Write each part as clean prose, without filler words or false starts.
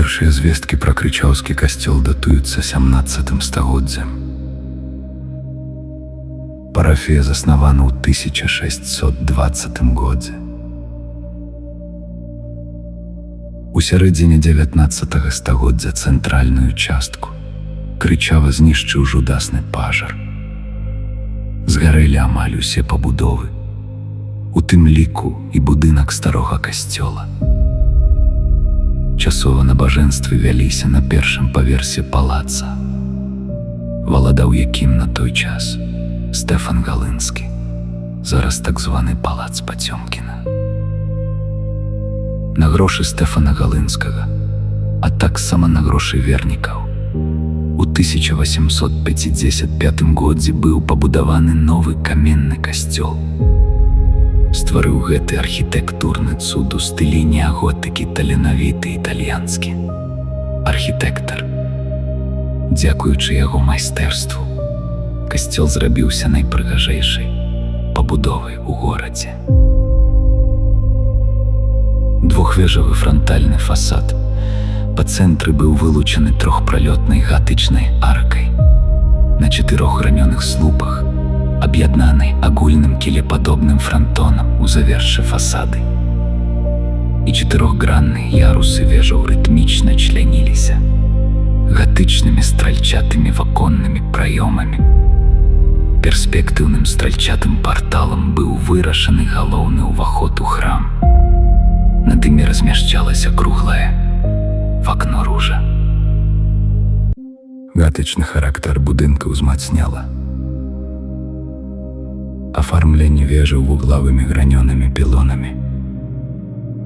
Першыя звесткі пра крычаўскі касцёл датуюцца 17 стагоддзям. Парафія заснавана ў 1620 годзе. У сярэдзіне 19 стагоддзя цэнтральную частку Крычава знішчыў жудасны пажар. Згарэлі амаль усе пабудовы, у тым ліку і будынак старога касцёла. Часова набажэнствы вяліся на першым паверсе палаца, валадаў якім на той час Стэфан Галынскі, зараз так званы палац Пацёмкіна. На грошы Стэфана Галынскага, а таксама на грошы вернікаў, у 1855 годзе быў пабудаваны новы каменны касцёл. Стварыў гэты архітэктурны цуд у стылі неаготыкі таленавіты італьянскі архітэктар. Дзякуючы яго майстэрству, касцёл зрабіўся найпрыгажэйшай пабудовай у горадзе. Двухвежавы франтальны фасад па цэнтры быў вылучаны трохпралётнай гатычнай аркай на 4 гранёных слупах, аб'яднанай агульным кілепадобным франтонам у завершы фасады. І 4-гранныя ярусы вежаў рытмічна чляніліся гатычнымі стральчатымі ваконнымі праёмамі. Перспектыўным стральчатым парталам быў вырашаны галоўны ўваход у храм. Над імі размяшчалася круглае вакно ружа. Гатычны характар будынка ўзмацняла афармленне вежаў вуглавымі гранёнымі пілонамі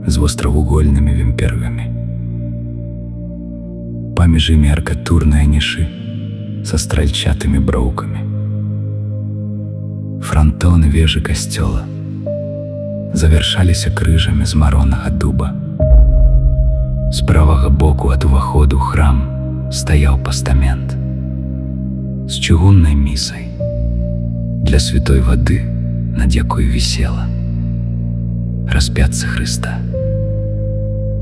з востравугольнымі вімпервамі. Паміж імі аркатурныя нішы са стральчатымі броўкамі. Франтоны вежы касцёла завяршаліся крыжамі з маронага дуба. З правага боку ад уваходу ў храм стаяў пастамент з чыгуннай місай для святой вады, над якой вісела распятце Хрыста.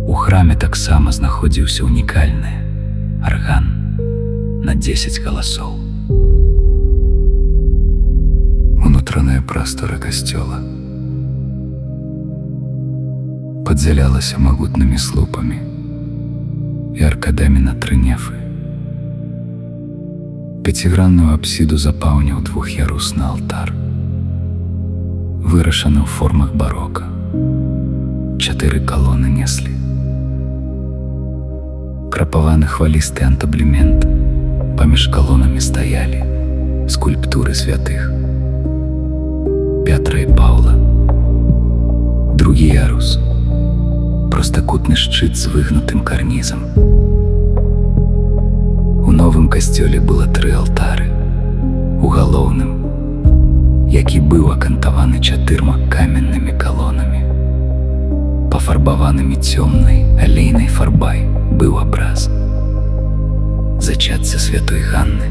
У храме таксама знаходзіўся унікальны арган на 10 галасоў. Унутраная прастора касцёла падзялялася магутнымі слупамі і аркадамі на 3 нефы. Пяцігранную апсіду запаўніў двух'ярусны алтар, вырашаны ў формах барока. 4 калоны неслі крапаваны хвалісты антаблемент. Паміж калонамі стаялі скульптуры святых Пятра і Паўла. Другі ярус — простакутны шчыт з выгнутым карнізам. У новым касцёле было 3 алтары. У галоўным, які быў акантаваны 4 каменнымі калонамі, пафарбаванымі цёмнай алейнай фарбай, быў абраз зачатце святой Ганны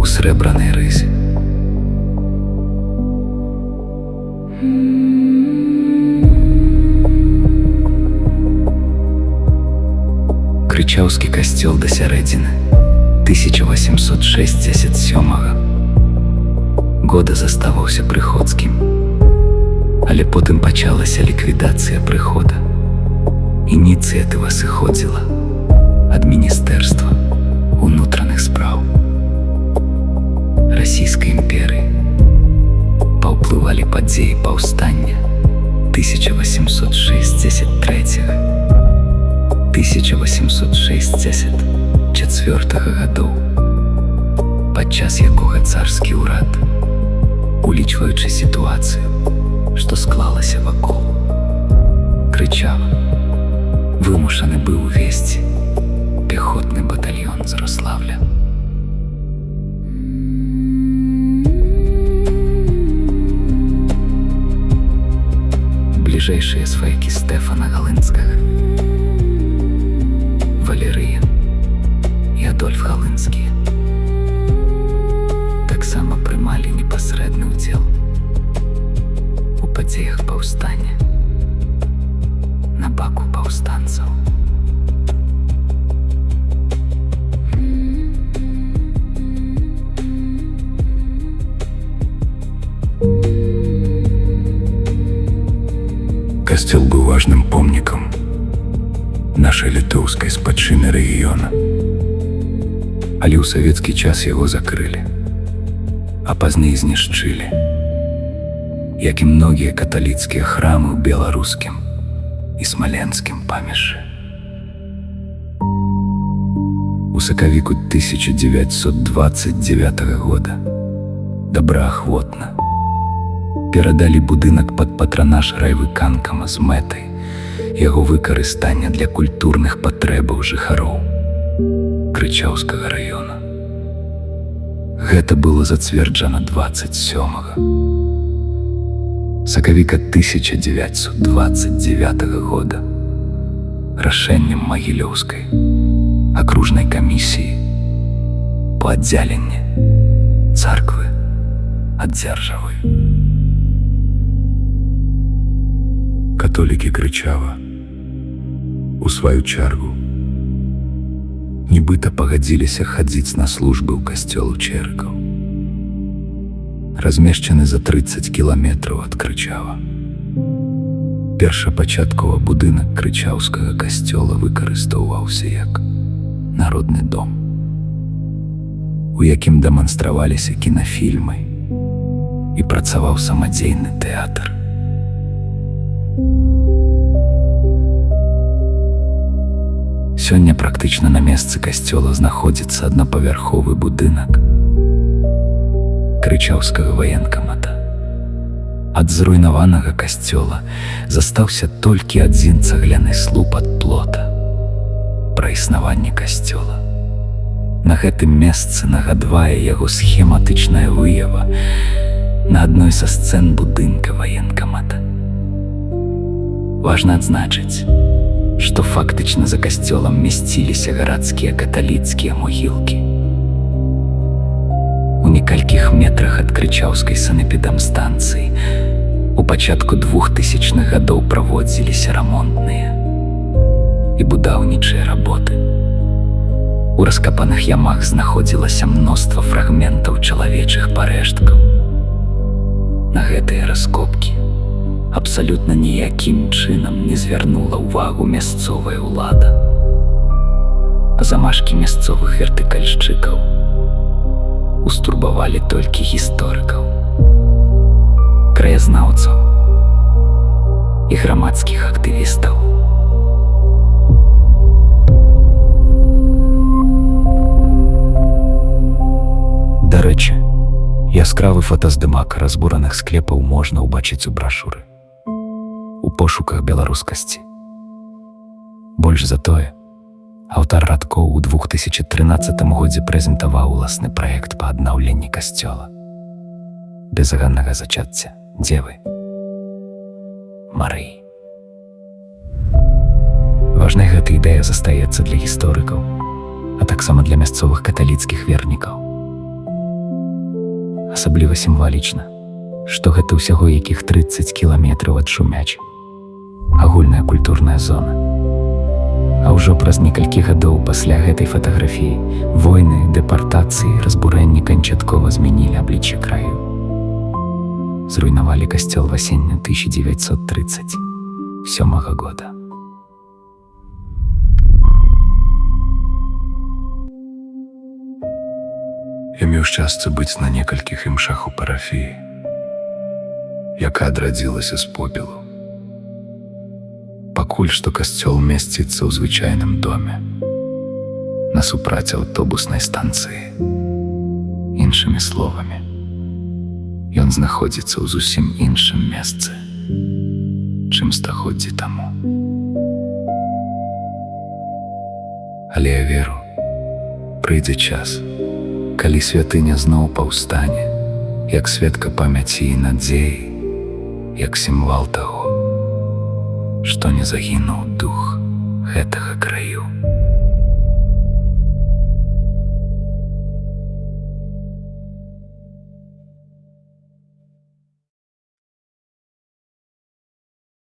у срэбранай рызе. Крычаўскі касцёл да сярэдзіны 1867 года заставаўся прыходскім, але потым пачалася ліквідацыя прыхода. Ініцыятыва сыходзіла ад Міністэрства унутраных спраў Расійскай імперыі. Паўплывалі падзеі паўстання 1860-1864 гадоў, падчас якога царскі ўрад, улічваючы сітуацыю, што склалася вакол Крычава, вымушаны быў увесці пехотны батальён з Рославля. Бліжэйшыя сваякі Стэфана Галынскага, Валерыян і Адольф Галынскія, таксама прымалі непасрэдны ўдзел у падзеях паўстання на баку паўстанцаў. Касцёл быў важным помнікам нашай літоўскай спадчыны рэгіёна. Але ў савецкі час яго закрылі, а пазней знішчылі, як і многія каталіцкія храмы ў беларускім і смаленскім памежжы. У сакавіку 1929 года добраахвотна перадалі будынак пад патранаж райвыканкама з мэтай яго выкарыстання для культурных патрэбаў жыхароў Крычаўскага раёна. Гэта было зацверджана 27 сакавіка 1929 года рашэннем Магілёўскай акружнай камісіі па аддзяленні царквы ад дзяржавы. Католікі Крычава у сваю чаргу нібыта пагадзіліся хадзіць на службы ў касцёл Чэрыкаў, размешчаны за 30 кіламетраў ад Крычава. Першапачаткова будынак крычаўскага касцёла выкарыстоўваўся як народны дом, у якім дэманстраваліся кінафільмы і працаваў самадзейны тэатр. Сёння практычна на месцы касцёла знаходзіцца аднапавярховы будынак Крычаўскага ваенкамата. Ад зруйнаванага касцёла застаўся толькі адзін цагляны слуп ад плота пра існаванне касцёла. На гэтым месцы нагадвае яго схематычная выява на адной са сцэн будынка ваенкамата. Важна адзначыць, што фактычна за касцёлам месціліся гарадскія каталіцкія могілкі. У некалькіх метрах ад Крычаўскай санэпідэмстанцыі у пачатку 2000-х гадоў праводзіліся рамонтныя і будаўнічыя работы. У раскапаных ямах знаходзілася мноства фрагментаў чалавечых парэшткаў. На гэтыя раскопкі абсалютна ніякім чынам не звярнула ўвагу мясцовая ўлада. А замашкі мясцовых вертыкальшчыкаў устурбавалі толькі гісторыкаў, краязнаўцаў і грамадскіх актывістаў. Дарэчы, яскравы фотаздымак разбураных склепаў можна ўбачыць у брашуры «У пошуках беларускасці». Больш за тое, аўтар радкоў у 2013 годзе прэзентаваў уласны праект па аднаўленні касцёла безаганнага зачацця дзевы Марыі. Важнай гэта ідэя застаецца для гісторыкаў, а таксама для мясцовых каталіцкіх вернікаў. Асабліва сімвалічна, што гэта ўсяго якіх 30 кіламетраў ад Шумячы, агульная культурная зона. А ўжо праз некалькі гадоў пасля гэтай фатаграфіі войны, дэпартацыі, разбурэнні канчаткова змянілі аблічча краю. Зруйнавалі касцёл васенню 1937 года. Я меў шчасце быць на некалькіх імшах у парафіі, якая адрадзілася з попелу. Пакуль што касцёл месціцца ў звычайным доме, насупраць аўтобуснай станцыі. Іншымі словамі, ён знаходзіцца ў зусім іншым месцы, чым стагоддзі таму. Але я веру, прыйдзе час, калі святыня зноў паўстане, як сведка памяці і надзеі, як сімвал таго, што не загінуў дух гэтага краю.